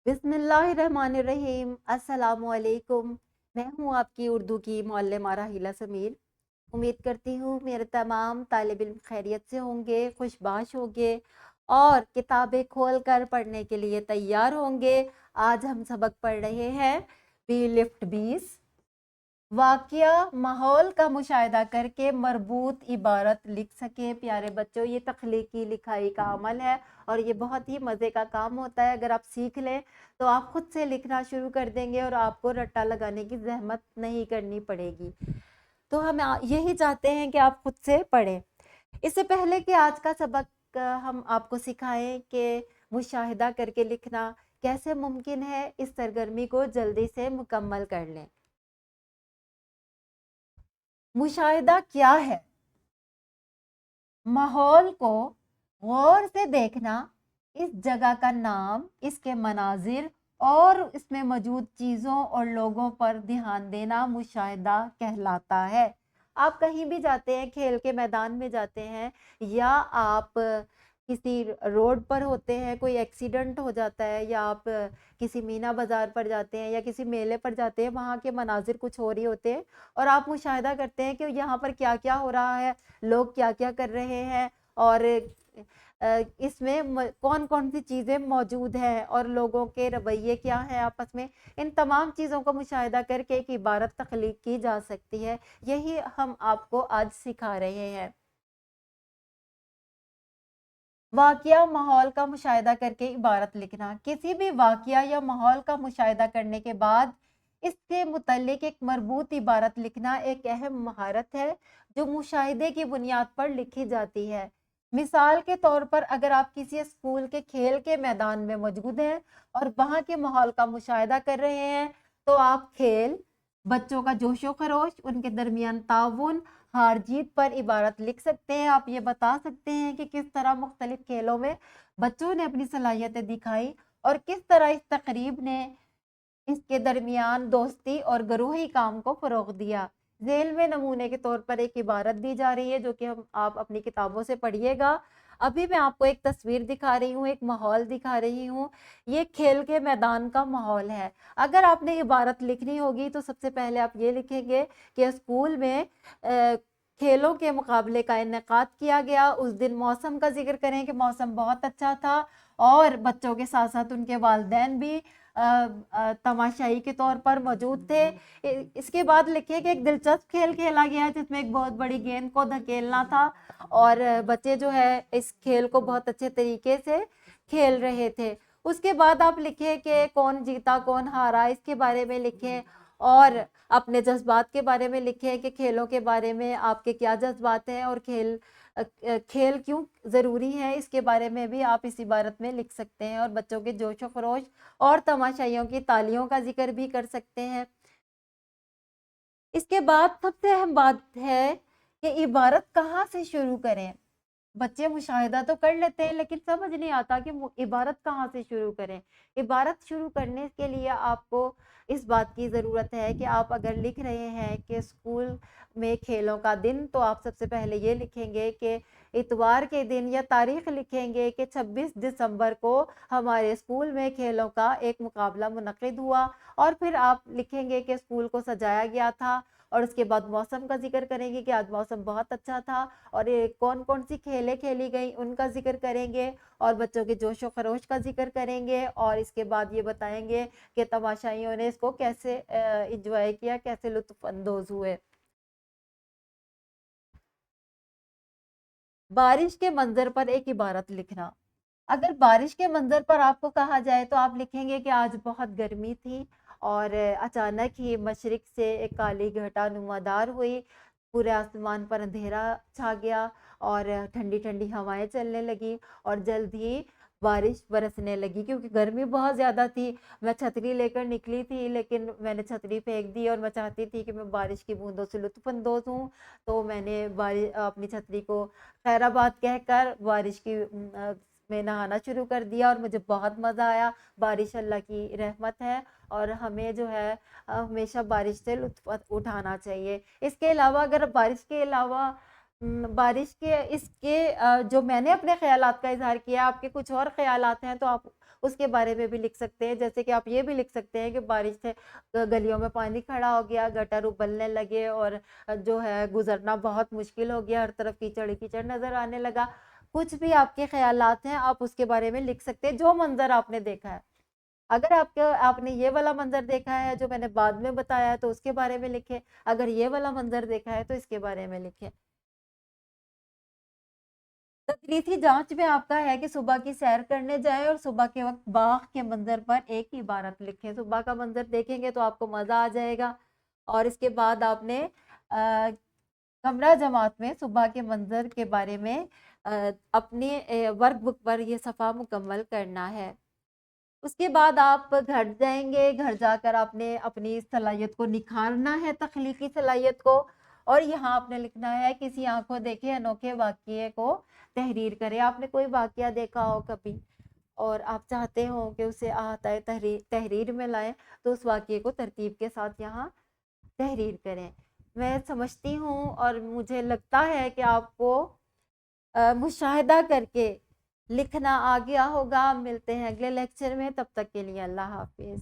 बिस्मिल्लाहिर्रहमानिर्रहीम। अस्सलामुअलैकुम। मैं हूँ आपकी उर्दू की मौल्लमा राहिला समीर। उम्मीद करती हूँ मेरे तमाम तालिब इल्म खैरियत से होंगे, खुशबाश होंगे और किताबें खोल कर पढ़ने के लिए तैयार होंगे। आज हम सबक पढ़ रहे हैं बी लिफ्ट 20। वाक़या माहौल का मुशाहिदा करके मरबूत इबारत लिख सके। प्यारे बच्चों, ये तख्लीकी लिखाई का अमल है और ये बहुत ही मज़े का काम होता है। अगर आप सीख लें तो आप खुद से लिखना शुरू कर देंगे और आपको रट्टा लगाने की ज़हमत नहीं करनी पड़ेगी। तो हम यही चाहते हैं कि आप खुद से पढ़ें। इससे पहले कि आज का सबक हम आपको सिखाएं कि मुशाहिदा करके लिखना कैसे मुमकिन है, इस सरगर्मी को जल्दी से मुकम्मल कर लें। मुशाहिदा क्या है? माहौल को गौर से देखना, इस जगह का नाम, इसके मनाजिर और इसमें मौजूद चीज़ों और लोगों पर ध्यान देना मुशाहिदा कहलाता है। आप कहीं भी जाते हैं, खेल के मैदान में जाते हैं या आप किसी रोड पर होते हैं, कोई एक्सीडेंट हो जाता है, या आप किसी मीना बाज़ार पर जाते हैं या किसी मेले पर जाते हैं, वहाँ के मनाजिर कुछ हो रही होते हैं और आप मुशाहिदा करते हैं कि यहाँ पर क्या क्या हो रहा है, लोग क्या क्या कर रहे हैं और इसमें कौन कौन सी चीज़ें मौजूद हैं और लोगों के रवैये क्या हैं आपस में। इन तमाम चीज़ों को मुशाहिदा करके एक इबारत तख्लीक की जा सकती है। यही हम आपको आज सिखा रहे हैं। वाक़या माहौल का मुशाहिदा करके इबारत लिखना। किसी भी वाक़या या माहौल का मुशाहिदा करने के बाद इससे मुतल्लिक एक मरबूत इबारत लिखना एक अहम महारत है जो मुशाहिदे की बुनियाद पर लिखी जाती है। मिसाल के तौर पर अगर आप किसी स्कूल के खेल के मैदान में मौजूद हैं और वहाँ के माहौल का मुशाहिदा कर रहे हैं, तो आप खेल, बच्चों का जोशो खरोश, उनके दरमियान ताउन, हार जीत पर इबारत लिख सकते हैं। आप ये बता सकते हैं कि किस तरह मुख्तलिफ खेलों में बच्चों ने अपनी सलाहियतें दिखाई और किस तरह इस तकरीब ने इसके दरमियान दोस्ती और गरोही काम को फ़रोग़ दिया। ज़ेल में नमूने के तौर पर एक इबारत दी जा रही है जो कि हम आप अपनी किताबों से पढ़िएगा। अभी मैं आपको एक तस्वीर दिखा रही हूँ, एक माहौल दिखा रही हूँ। ये खेल के मैदान का माहौल है। अगर आपने इबारत लिखनी होगी तो सबसे पहले आप ये लिखेंगे कि स्कूल में खेलों के मुकाबले का इनेकाद किया गया। उस दिन मौसम का ज़िक्र करें कि मौसम बहुत अच्छा था और बच्चों के साथ-साथ उनके वालिदैन भी तमाशाई के तौर पर मौजूद थे। इसके बाद लिखिए कि एक दिलचस्प खेल खेला गया जिसमें एक बहुत बड़ी गेंद को धकेलना था और बच्चे जो है इस खेल को बहुत अच्छे तरीके से खेल रहे थे। उसके बाद आप लिखें कि कौन जीता कौन हारा, इसके बारे में लिखें और अपने जज्बात के बारे में लिखें कि खेलों के बारे में आपके क्या जज्बात हैं और खेल क्यों ज़रूरी है, इसके बारे में भी आप इस इबारत में लिख सकते हैं और बच्चों के जोश व खरोश और तमाशाइयों की तालियों का जिक्र भी कर सकते हैं। इसके बाद सबसे अहम बात है कि इबारत कहाँ से शुरू करें। बच्चे मुशाहिदा तो कर लेते हैं लेकिन समझ नहीं आता कि इबारत कहाँ से शुरू करें। इबारत शुरू करने के लिए आपको इस बात की ज़रूरत है कि आप अगर लिख रहे हैं कि स्कूल में खेलों का दिन, तो आप सबसे पहले ये लिखेंगे कि इतवार के दिन, या तारीख लिखेंगे कि 26 दिसंबर को हमारे स्कूल में खेलों का एक मुकाबला मुनक़िद हुआ और फिर आप लिखेंगे कि स्कूल को सजाया गया था और उसके बाद मौसम का ज़िक्र करेंगे कि आज मौसम बहुत अच्छा था और ये कौन-कौन सी खेलें खेली गई उनका ज़िक्र करेंगे और बच्चों के जोश व खरोश का ज़िक्र करेंगे और इसके बाद ये बताएँगे कि तमाशाइयों ने इसको कैसे एन्जॉय किया, कैसे लुत्फ़ अंदोज़ हुए। बारिश के मंज़र पर एक इबारत लिखना। अगर बारिश के मंज़र पर आपको कहा जाए तो आप लिखेंगे कि आज बहुत गर्मी थी और अचानक ही मशरिक़ से एक काली घटा नुमादार हुई, पूरे आसमान पर अंधेरा छा गया और ठंडी-ठंडी हवाएँ चलने लगी और जल्द ही बारिश बरसने लगी क्योंकि गर्मी बहुत ज़्यादा थी। मैं छतरी लेकर निकली थी लेकिन मैंने छतरी फेंक दी और मैं चाहती थी कि मैं बारिश की बूँदों से लुत्फ़ अंदोज़ हूँ, तो मैंने अपनी छतरी को खैराबाद कहकर बारिश में नहाना शुरू कर दिया और मुझे बहुत मज़ा आया। बारिश अल्लाह की रहमत है और हमें जो है हमेशा बारिश से लुत्फ़ उठाना चाहिए। इसके अलावा अगर बारिश के अलावा بارش کے اس کے جو میں نے اپنے خیالات کا اظہار کیا، آپ کے کچھ اور خیالات ہیں تو آپ اس کے بارے میں بھی لکھ سکتے ہیں. جیسے کہ آپ یہ بھی لکھ سکتے ہیں کہ بارش سے گلیوں میں پانی کھڑا ہو گیا، گٹر ابلنے لگے اور جو ہے گزرنا بہت مشکل ہو گیا، ہر طرف کیچڑ ہی کیچڑ نظر آنے لگا. کچھ بھی آپ کے خیالات ہیں آپ اس کے بارے میں لکھ سکتے ہیں، جو منظر آپ نے دیکھا ہے. اگر آپ نے یہ والا منظر دیکھا ہے جو میں نے بعد میں بتایا ہے تو اس کے بارے میں لکھیں. اگر یہ والا منظر دیکھا ہے تو اس کے بارے میں لکھیں. تدریسی جانچ میں آپ کا ہے کہ صبح کی سیر کرنے جائیں اور صبح کے وقت باغ کے منظر پر ایک ہی عبارت لکھیں. صبح کا منظر دیکھیں گے تو آپ کو مزہ آ جائے گا. اور اس کے بعد آپ نے کمرہ جماعت میں صبح کے منظر کے بارے میں اپنی ورک بک پر یہ صفحہ مکمل کرنا ہے. اس کے بعد آپ گھر جائیں گے، گھر جا کر آپ نے اپنی صلاحیت کو نکھارنا ہے، تخلیقی صلاحیت کو. اور یہاں آپ نے لکھنا ہے کسی آنکھوں دیکھے انوکھے واقعے کو تحریر کرے. آپ نے کوئی واقعہ دیکھا ہو کبھی اور آپ چاہتے ہو کہ اسے احاطۂ تحریر میں لائیں تو اس واقعے کو ترتیب کے ساتھ یہاں تحریر کریں. میں سمجھتی ہوں اور مجھے لگتا ہے کہ آپ کو مشاہدہ کر کے لکھنا آ گیا ہوگا. ملتے ہیں اگلے لیکچر میں، تب تک کے لیے اللہ حافظ.